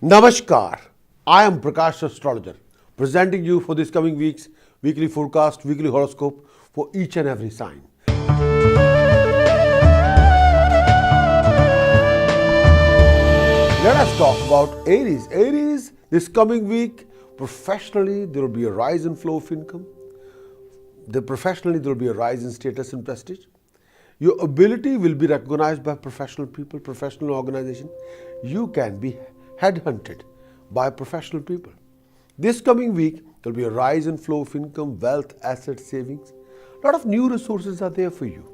Namaskar, I am Prakash Astrologer, presenting you for this coming week's weekly forecast, weekly horoscope for each and every sign. Let us talk about Aries. Aries, this coming week, professionally, there will be a rise in flow of income. Professionally, there will be a rise in status and prestige. Your ability will be recognized by professional people, professional organization. You can be headhunted by professional people. This coming week, there will be a rise in flow of income, wealth, assets, savings. A lot of new resources are there for you.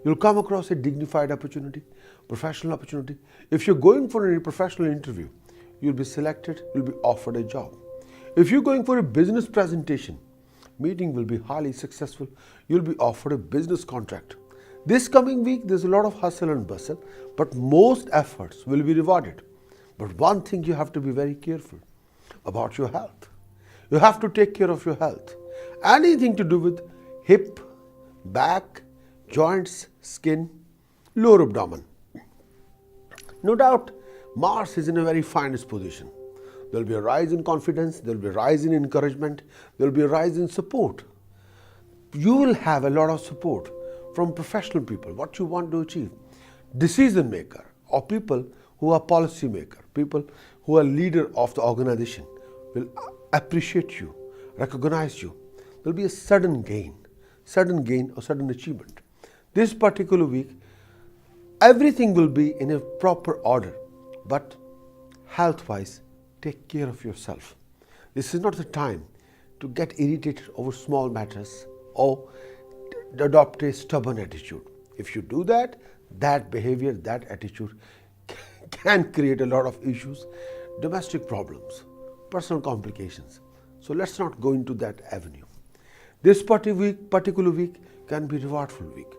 You'll come across a dignified opportunity, professional opportunity. If you're going for a professional interview, you'll be selected, you'll be offered a job. If you're going for a business presentation, meeting will be highly successful. You'll be offered a business contract. This coming week, there's a lot of hustle and bustle, but most efforts will be rewarded. But one thing you have to be very careful about your health. You have to take care of your health. Anything to do with hip, back, joints, skin, lower abdomen. No doubt, Mars is in a very finest position. There will be a rise in confidence, there will be a rise in encouragement, there will be a rise in support. You will have a lot of support from professional people, what you want to achieve. Decision maker or people who are policy maker, people who are leader of the organization will appreciate you, recognize you. There will be a sudden gain or sudden achievement. This particular week, everything will be in a proper order, but health-wise, take care of yourself. This is not the time to get irritated over small matters or adopt a stubborn attitude. If you do that, that behavior, that attitude can create a lot of issues, domestic problems, personal complications. So let's not go into that avenue. This particular week can be a rewardful week,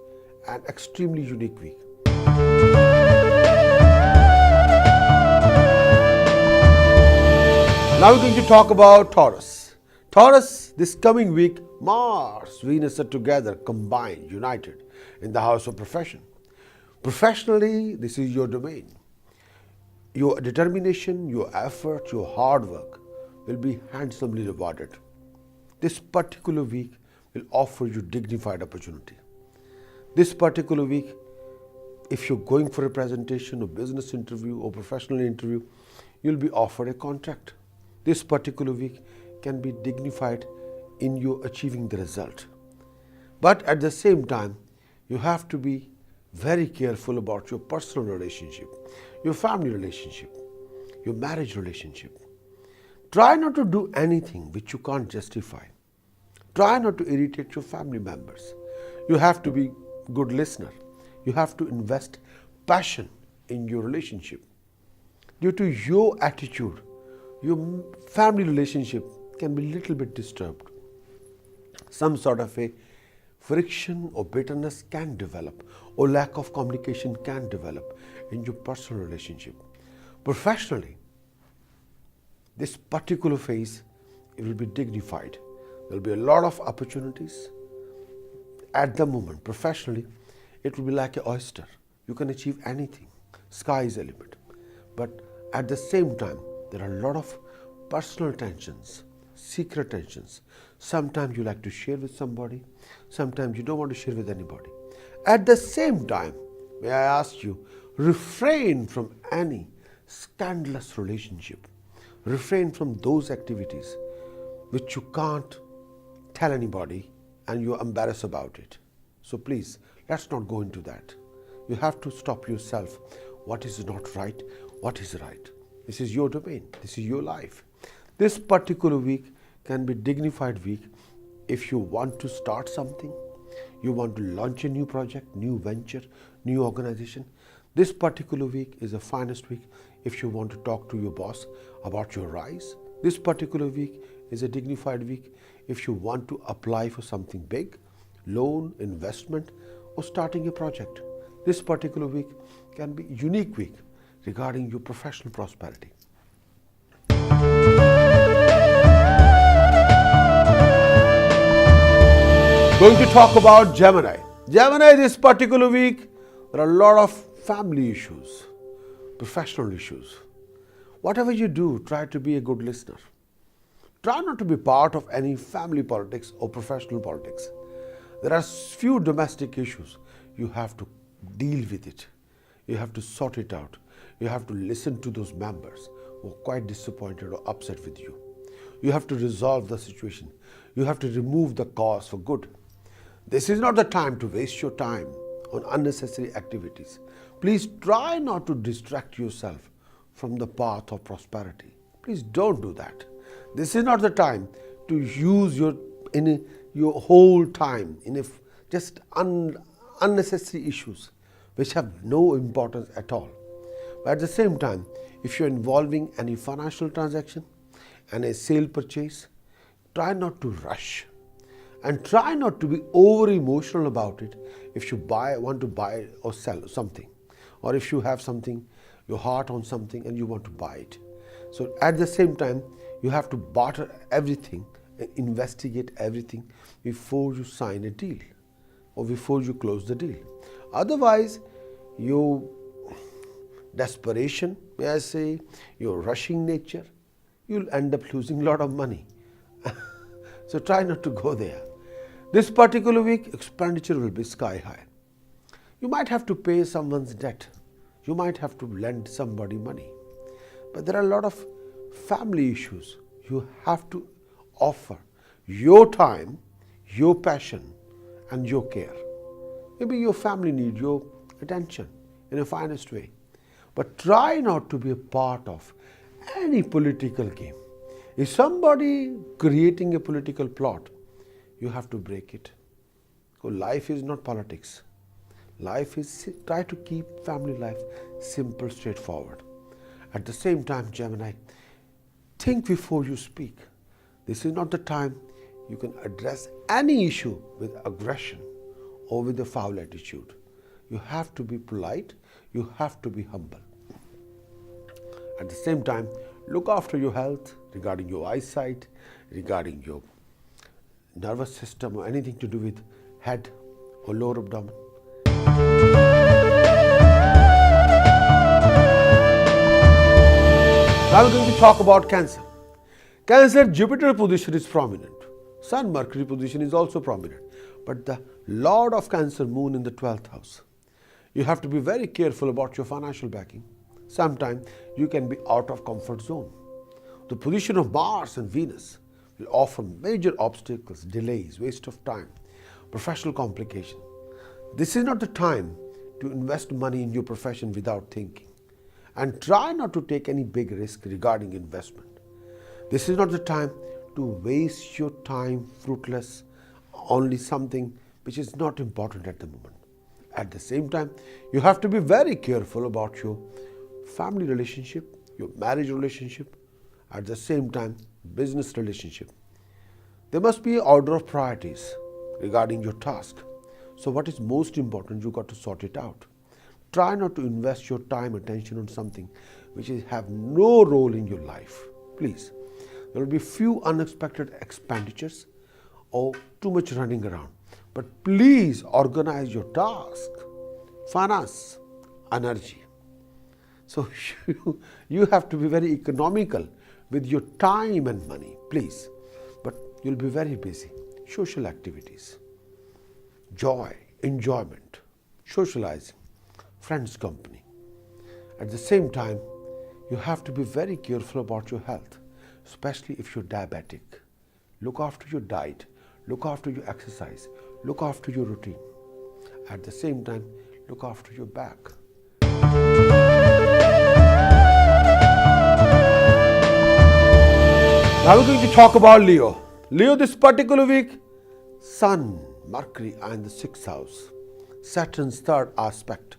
an extremely unique week. Now we're going to talk about Taurus. Taurus, this coming week, Mars, Venus are together, combined, united in the house of profession. Professionally, this is your domain. Your determination, your effort, your hard work will be handsomely rewarded. This particular week will offer you dignified opportunity. This particular week, if you're going for a presentation or business interview or professional interview, you'll be offered a contract. This particular week can be dignified in you achieving the result. But at the same time, you have to be very careful about your personal relationship, your family relationship, your marriage relationship. Try not to do anything which you can't justify. Try not to irritate your family members. You have to be a good listener. You have to invest passion in your relationship. Due to your attitude, your family relationship can be a little bit disturbed. Some sort of a friction or bitterness can develop, or lack of communication can develop in your personal relationship. Professionally, this particular phase, it will be dignified. There will be a lot of opportunities. At the moment, professionally, it will be like an oyster. You can achieve anything. Sky is the limit. But at the same time, there are a lot of personal tensions, secret tensions. Sometimes you like to share with somebody, sometimes you don't want to share with anybody. At the same time, may I ask you, refrain from any scandalous relationship. Refrain from those activities which you can't tell anybody and you're embarrassed about it. So please, let's not go into that. You have to stop yourself. What is not right? What is right? This is your domain. This is your life. This particular week can be a dignified week if you want to start something, you want to launch a new project, new venture, new organization. This particular week is the finest week if you want to talk to your boss about your rise. This particular week is a dignified week if you want to apply for something big, loan, investment, or starting a project. This particular week can be a unique week regarding your professional prosperity. Going to talk about Gemini. Gemini, this particular week, there are a lot of family issues, professional issues. Whatever you do, try to be a good listener. Try not to be part of any family politics or professional politics. There are few domestic issues. You have to deal with it. You have to sort it out. You have to listen to those members who are quite disappointed or upset with you. You have to resolve the situation. You have to remove the cause for good. This is not the time to waste your time on unnecessary activities. Please try not to distract yourself from the path of prosperity. Please don't do that. This is not the time to use your whole time in just unnecessary issues which have no importance at all. But at the same time, if you're involving any financial transaction and a sale purchase, try not to rush and try not to be over emotional about it if you want to buy or sell something, or if you have something, your heart on something and you want to buy it. So at the same time, you have to barter everything and investigate everything before you sign a deal or before you close the deal. Otherwise, your desperation, may I say, your rushing nature, you'll end up losing a lot of money. So try not to go there. This particular week, expenditure will be sky high. You might have to pay someone's debt. You might have to lend somebody money. But there are a lot of family issues. You have to offer your time, your passion, and your care. Maybe your family needs your attention in a finest way. But try not to be a part of any political game. If somebody creating a political plot, you have to break it. So life is not politics. Life is, try to keep family life simple, straightforward. At the same time, Gemini, think before you speak. This is not the time you can address any issue with aggression or with a foul attitude. You have to be polite. You have to be humble. At the same time, look after your health regarding your eyesight, regarding your nervous system or anything to do with head or lower abdomen. Now we're going to talk about Cancer. Cancer, Jupiter position is prominent. Sun, Mercury position is also prominent. But the Lord of Cancer, Moon in the 12th house. You have to be very careful about your financial backing. Sometimes you can be out of comfort zone. The position of Mars and Venus will offer major obstacles, delays, waste of time, professional complication. This is not the time to invest money in your profession without thinking. And try not to take any big risk regarding investment. This is not the time to waste your time fruitless, only something which is not important at the moment. At the same time, you have to be very careful about your family relationship, your marriage relationship, at the same time, business relationship. There must be an order of priorities regarding your task. So what is most important, you got to sort it out. Try not to invest your time, attention on something which have no role in your life. Please. There will be few unexpected expenditures or too much running around. But please organize your task, finance, energy. So you have to be very economical with your time and money, please. But you'll be very busy. Social activities, joy, enjoyment, socializing, friends' company. At the same time, you have to be very careful about your health, especially if you're diabetic. Look after your diet, look after your exercise, look after your routine. At the same time, look after your back. Now we're going to talk about Leo. Leo, this particular week, Sun, Mercury are in the 6th house. Saturn's third aspect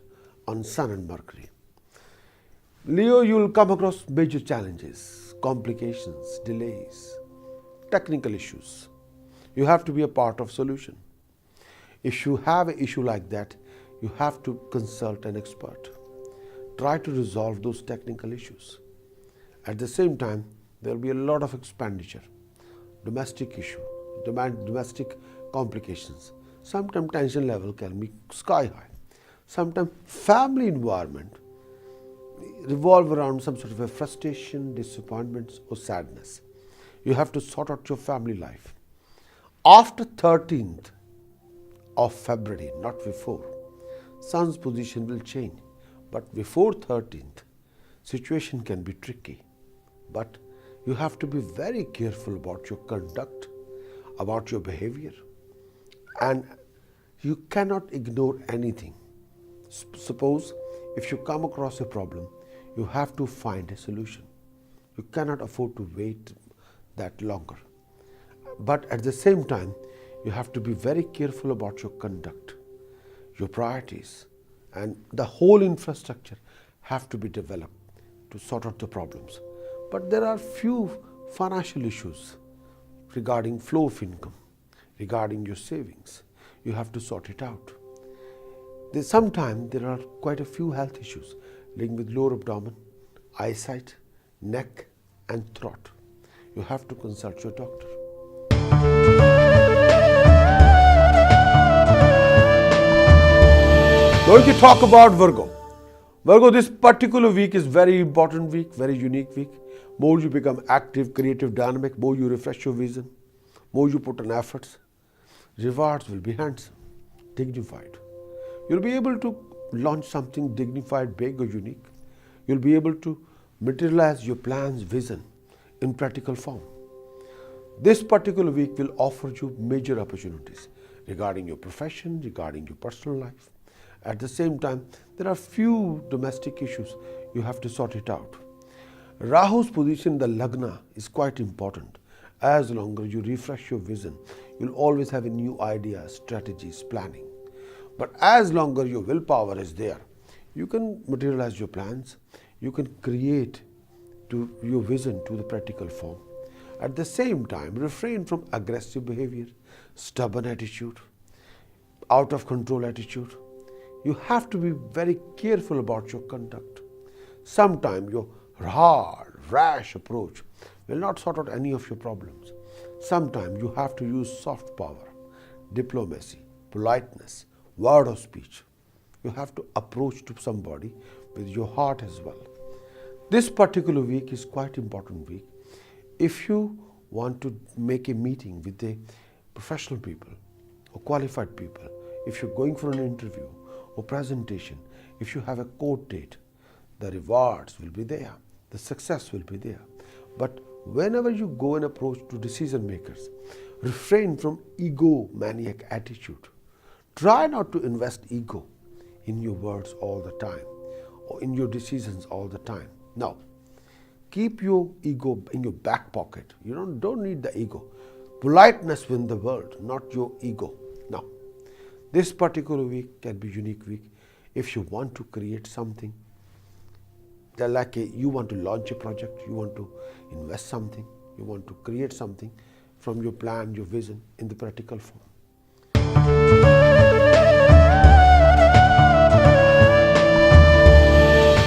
on Sun and Mercury. Leo, you will come across major challenges, complications, delays, technical issues. You have to be a part of solution. If you have an issue like that, you have to consult an expert. Try to resolve those technical issues. At the same time, there will be a lot of expenditure, domestic issue, domestic complications. Sometimes tension level can be sky high. Sometimes family environment, revolve around some sort of a frustration, disappointments, or sadness. You have to sort out your family life. After 13th of February, not before, Sun's position will change. But before 13th, situation can be tricky. But you have to be very careful about your conduct, about your behavior, and you cannot ignore anything. Suppose if you come across a problem, you have to find a solution. You cannot afford to wait that longer. But at the same time, you have to be very careful about your conduct, your priorities, and the whole infrastructure have to be developed to sort out the problems. But there are few financial issues regarding flow of income, regarding your savings. You have to sort it out. Sometimes there are quite a few health issues linked with lower abdomen, eyesight, neck, and throat. You have to consult your doctor. Going to talk about Virgo. Virgo, this particular week is very important week, very unique week. More you become active, creative, dynamic, more you refresh your vision, more you put in efforts, rewards will be handsome, dignified. You'll be able to launch something dignified, big or unique. You'll be able to materialize your plans, vision in practical form. This particular week will offer you major opportunities regarding your profession, regarding your personal life. At the same time, there are few domestic issues you have to sort it out. Rahu's position in the Lagna is quite important. As longer you refresh your vision, you'll always have a new ideas, strategies, planning. But as longer your willpower is there, you can materialize your plans, you can create to your vision to the practical form. At the same time, refrain from aggressive behavior, stubborn attitude, out of control attitude. You have to be very careful about your conduct. Sometimes your hard, rash approach will not sort out any of your problems. Sometimes you have to use soft power, diplomacy, politeness, word of speech. You have to approach to somebody with your heart as well. This particular week is quite important week. If you want to make a meeting with the professional people or qualified people, if you're going for an interview or presentation, if you have a court date, the rewards will be there, the success will be there. But whenever you go and approach to decision makers, refrain from egomaniac attitude. Try not to invest ego in your words all the time or in your decisions all the time. No. Keep your ego in your back pocket. You don't need the ego. Politeness wins the world, not your ego. Now, this particular week can be a unique week. If you want to create something, you want to launch a project, you want to invest something, you want to create something from your plan, your vision in the practical form.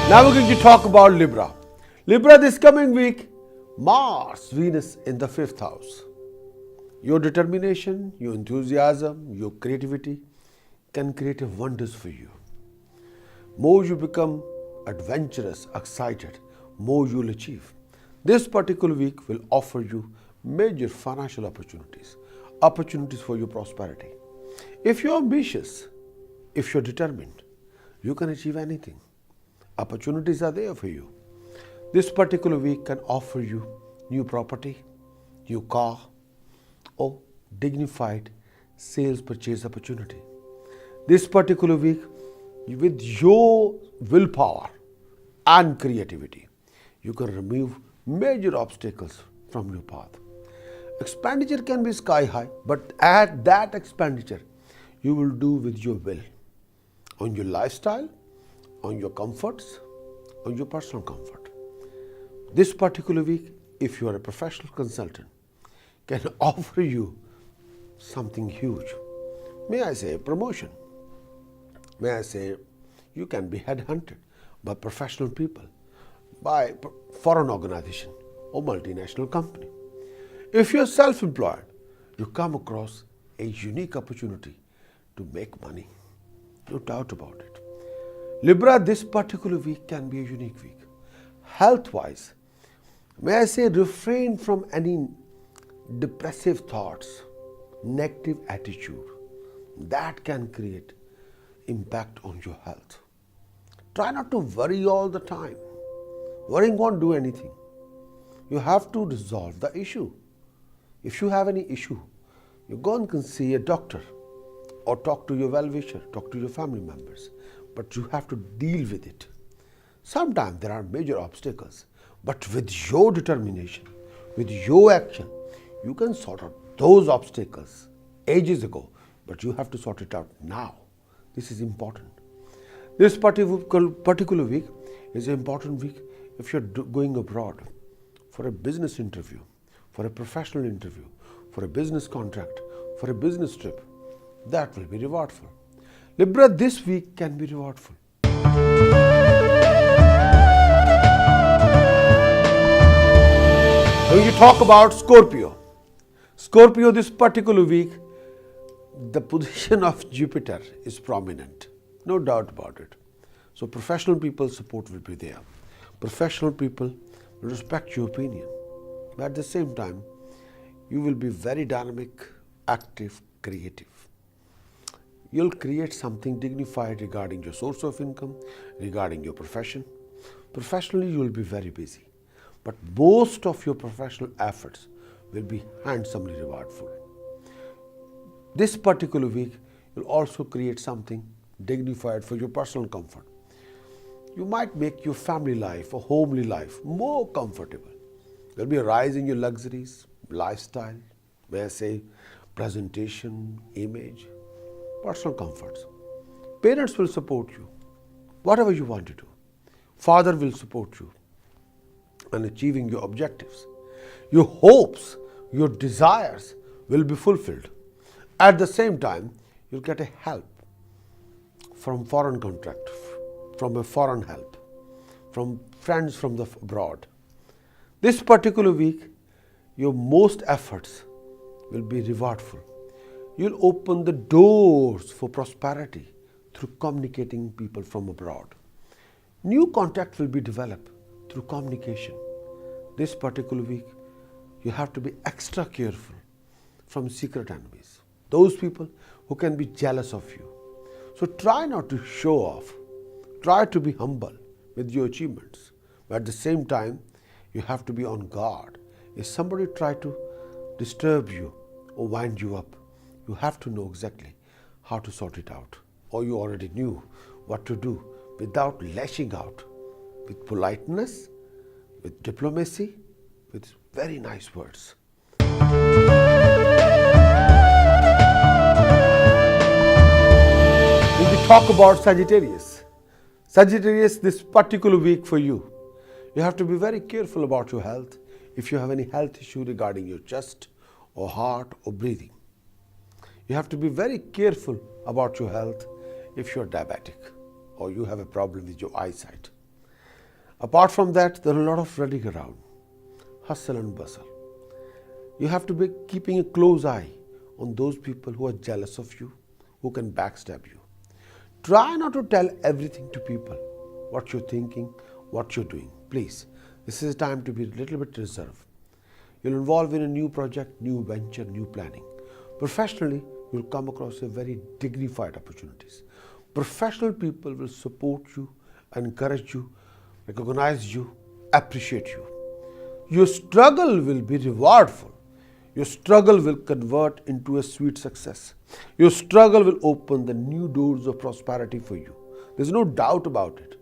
Now we're going to talk about Libra. Libra, this coming week, Mars, Venus in the 5th house. Your determination, your enthusiasm, your creativity can create wonders for you. More you become adventurous, excited, more you'll achieve. This particular week will offer you major financial opportunities, opportunities for your prosperity. If you're ambitious, if you're determined, you can achieve anything. Opportunities are there for you. This particular week can offer you new property, new car, or dignified sales purchase opportunity. This particular week, with your willpower and creativity, you can remove major obstacles from your path. Expenditure can be sky high, but at that expenditure, you will do with your will, on your lifestyle, on your comforts, on your personal comfort. This particular week, if you are a professional consultant, can offer you something huge. May I say promotion. May I say you can be headhunted by professional people, by foreign organization or multinational company. If you are self-employed, you come across a unique opportunity to make money. No doubt about it. Libra, this particular week can be a unique week. Health-wise, may I say refrain from any depressive thoughts, negative attitude. That can create impact on your health. Try not to worry all the time. Worrying won't do anything. You have to resolve the issue. If you have any issue, you go and see a doctor or talk to your well-wisher, talk to your family members. But you have to deal with it. Sometimes there are major obstacles, but with your determination, with your action, you can sort out those obstacles ages ago, but you have to sort it out now. This is important. This particular week is an important week if you're going abroad for a business interview, for a professional interview, for a business contract, for a business trip. That will be rewardful. Libra, this week can be rewardful. When you talk about Scorpio, this particular week, the position of Jupiter is prominent, no doubt about it. So professional people's support will be there. Professional people will respect your opinion. But at the same time, you will be very dynamic, active, creative. You'll create something dignified regarding your source of income, regarding your profession. Professionally, you will be very busy. But most of your professional efforts will be handsomely rewardful. This particular week, you'll also create something dignified for your personal comfort. You might make your family life, a homely life, more comfortable. There'll be a rise in your luxuries, lifestyle, may I say, presentation, image, personal comforts. Parents will support you, whatever you want to do. Father will support you in achieving your objectives. Your hopes, your desires will be fulfilled. At the same time, you'll get a help from foreign contract, from a foreign help, from friends from the abroad. This particular week, your most efforts will be rewardful. You'll open the doors for prosperity through communicating people from abroad. New contacts will be developed through communication. This particular week, you have to be extra careful from secret enemies, those people who can be jealous of you. So try not to show off. Try to be humble with your achievements. But at the same time, you have to be on guard. If somebody tries to disturb you or wind you up, you have to know exactly how to sort it out. Or you already knew what to do without lashing out, with politeness, with diplomacy, with very nice words. When we talk about Sagittarius, this particular week for you, you have to be very careful about your health if you have any health issue regarding your chest or heart or breathing. You have to be very careful about your health if you're diabetic or you have a problem with your eyesight. Apart from that, there are a lot of running around, hustle and bustle. You have to be keeping a close eye on those people who are jealous of you, who can backstab you. Try not to tell everything to people, what you're thinking, what you're doing. Please, this is a time to be a little bit reserved. You'll involve in a new project, new venture, new planning. Professionally, you'll come across a very dignified opportunities. Professional people will support you, encourage you, recognize you, appreciate you. Your struggle will be rewardful. Your struggle will convert into a sweet success. Your struggle will open the new doors of prosperity for you. There's no doubt about it.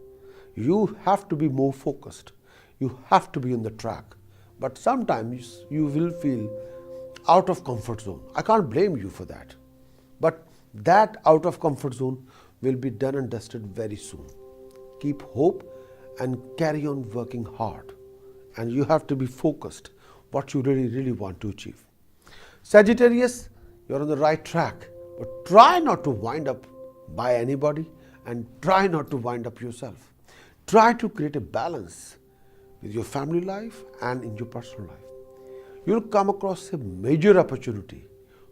You have to be more focused. You have to be on the track. But sometimes you will feel out of comfort zone. I can't blame you for that. But that out of comfort zone will be done and dusted very soon. Keep hope and carry on working hard. And you have to be focused what you really want to achieve. Sagittarius, you're on the right track, but try not to wind up by anybody and try not to wind up yourself. Try to create a balance with your family life and in your personal life. You'll come across a major opportunity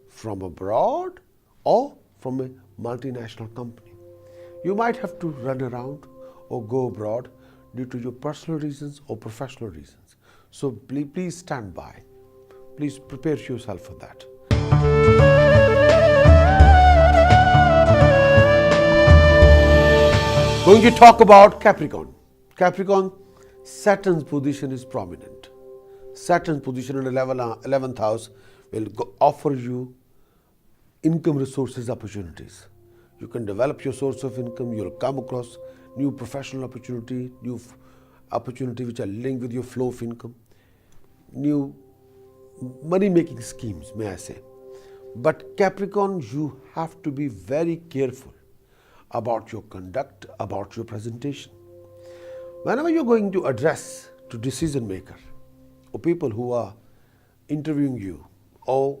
from abroad or from a multinational company. You might have to run around or go abroad due to your personal reasons or professional reasons. So please stand by. Please prepare yourself for that. Going to talk about Capricorn. Capricorn, Saturn's position is prominent. Saturn's position in the 11th house will offer you income resources opportunities. You can develop your source of income. You'll come across new professional opportunity, new opportunity which are linked with your flow of income, new money-making schemes, may I say. But Capricorn, you have to be very careful about your conduct, about your presentation. Whenever you're going to address to decision maker or people who are interviewing you or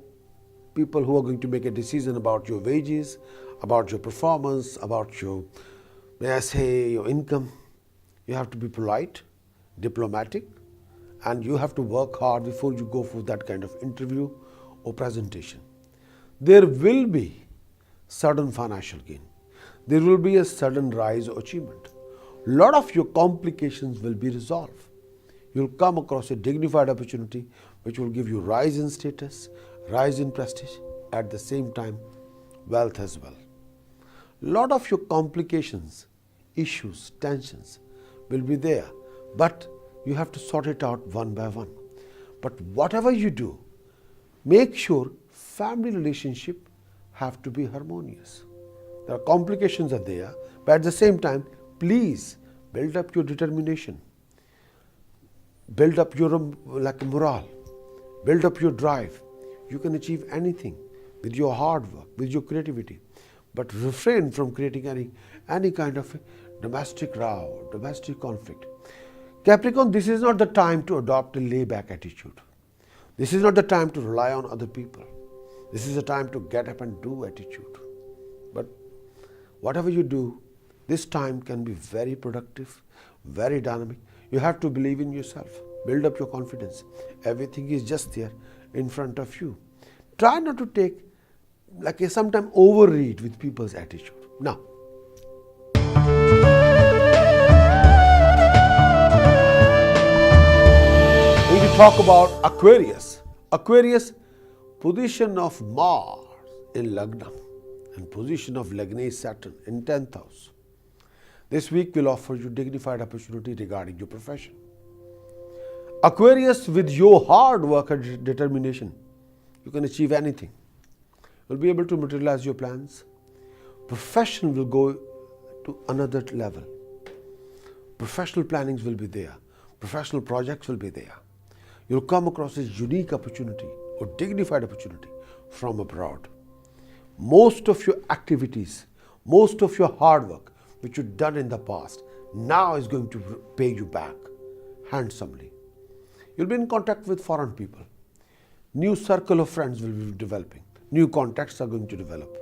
people who are going to make a decision about your wages, about your performance, about your, may I say, your income, you have to be polite, diplomatic, and you have to work hard before you go for that kind of interview or presentation. There will be sudden financial gain. There will be a sudden rise or achievement. A lot of your complications will be resolved. You'll come across a dignified opportunity which will give you rise in status, rise in prestige, at the same time wealth as well. A lot of your complications, issues, tensions will be there, but you have to sort it out one by one. But whatever you do, make sure family relationship have to be harmonious. There are complications are there, but at the same time, please build up your determination, build up your morale, build up your drive. You can achieve anything with your hard work, with your creativity, but refrain from creating any kind of domestic row, domestic conflict. Capricorn, this is not the time to adopt a layback attitude. This is not the time to rely on other people. This is the time to get up and do attitude. But whatever you do, this time can be very productive, very dynamic. You have to believe in yourself. Build up your confidence. Everything is just there in front of you. Try not to take, sometimes overread with people's attitude. Now, we will talk about Aquarius. Aquarius, position of Mars in Lagna and position of Lagna Saturn in 10th house. This week will offer you dignified opportunity regarding your profession. Aquarius, with your hard work and determination, you can achieve anything. You'll be able to materialize your plans. Profession will go to another level. Professional plannings will be there. Professional projects will be there. You'll come across a unique opportunity or dignified opportunity from abroad. Most of your activities, most of your hard work, which you've done in the past, now is going to pay you back handsomely. You'll be in contact with foreign people. New circle of friends will be developing. New contacts are going to develop.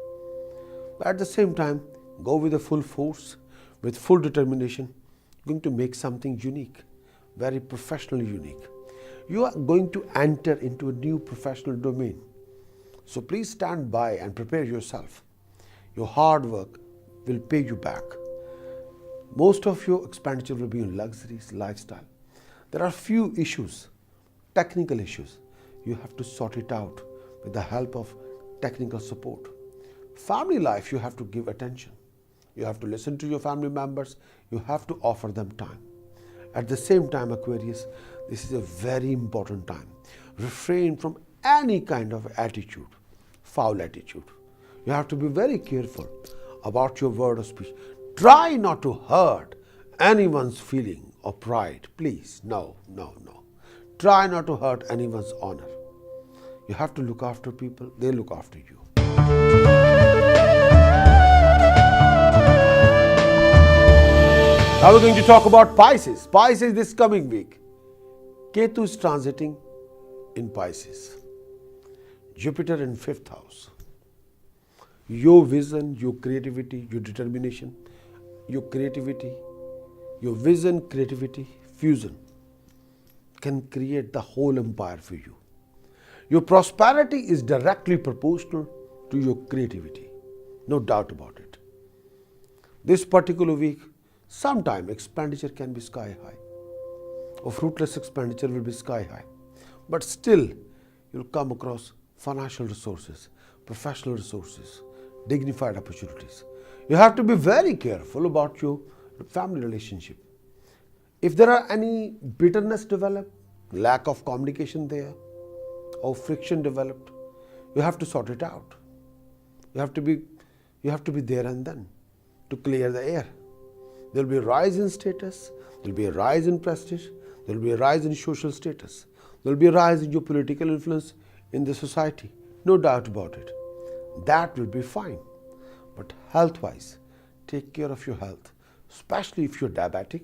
But at the same time, go with a full force, with full determination, going to make something unique, very professionally unique. You are going to enter into a new professional domain. So please stand by and prepare yourself. Your hard work will pay you back. Most of your expenditure will be in luxuries, lifestyle. There are few issues, technical issues. You have to sort it out with the help of technical support. Family life, you have to give attention. You have to listen to your family members. You have to offer them time. At the same time, Aquarius, this is a very important time. Refrain from any kind of attitude, foul attitude. You have to be very careful about your word or speech. Try not to hurt anyone's feeling or pride. Please, no. Try not to hurt anyone's honor. You have to look after people, they look after you. Now we're going to talk about Pisces. Pisces this coming week. Ketu is transiting in Pisces. Jupiter in 5th house. Your vision, your creativity, your determination, your creativity, your vision, creativity, fusion can create the whole empire for you. Your prosperity is directly proportional to your creativity. No doubt about it. This particular week, Sometime expenditure can be sky high, or fruitless expenditure will be sky high. But still, you'll come across financial resources, professional resources, dignified opportunities. You have to be very careful about your family relationship. If there are any bitterness developed, lack of communication there, or friction developed, you have to sort it out. You have to be there and then to clear the air. There will be a rise in status, there will be a rise in prestige, there will be a rise in social status, there will be a rise in your political influence in the society. No doubt about it. That will be fine. But health-wise, take care of your health, especially if you're diabetic,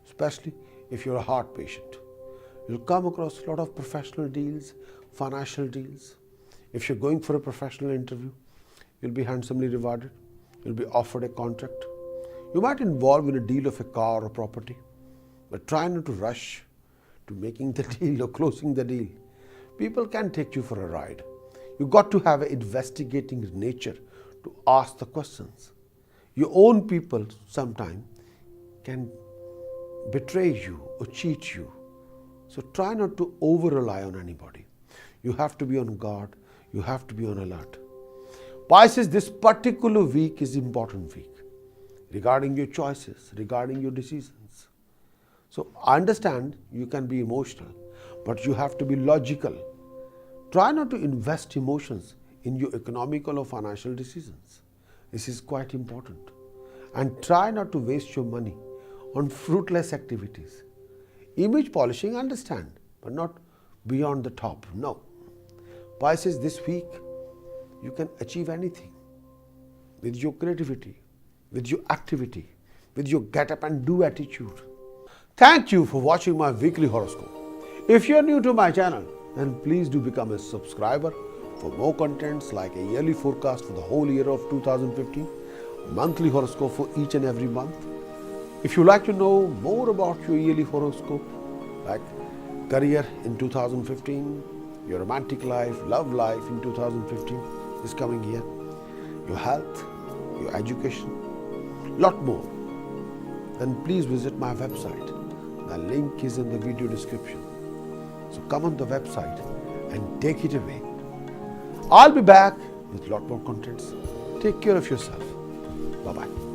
especially if you're a heart patient. You'll come across a lot of professional deals, financial deals. If you're going for a professional interview, you'll be handsomely rewarded. You'll be offered a contract. You might involve in a deal of a car or property, but try not to rush to making the deal or closing the deal. People can take you for a ride. You've got to have an investigating nature to ask the questions. Your own people sometimes can betray you or cheat you. So try not to over-rely on anybody. You have to be on guard. You have to be on alert. Pisces, this particular week is important week regarding your choices, regarding your decisions. So I understand you can be emotional, but you have to be logical. Try not to invest emotions in your economical or financial decisions. This is quite important. And try not to waste your money on fruitless activities. Image polishing, understand, but not beyond the top. No. Pisces, this week, you can achieve anything with your creativity, with your activity, with your get up and do attitude. Thank you for watching my weekly horoscope. If you're new to my channel, then please do become a subscriber for more contents like a yearly forecast for the whole year of 2015, monthly horoscope for each and every month. If you like to know more about your yearly horoscope, like career in 2015, your romantic life, love life in 2015, this coming year, your health, your education, lot more, then please visit my website. The link is in the video description. So come on the website and take it away. I'll be back with lot more contents. Take care of yourself. Bye-bye.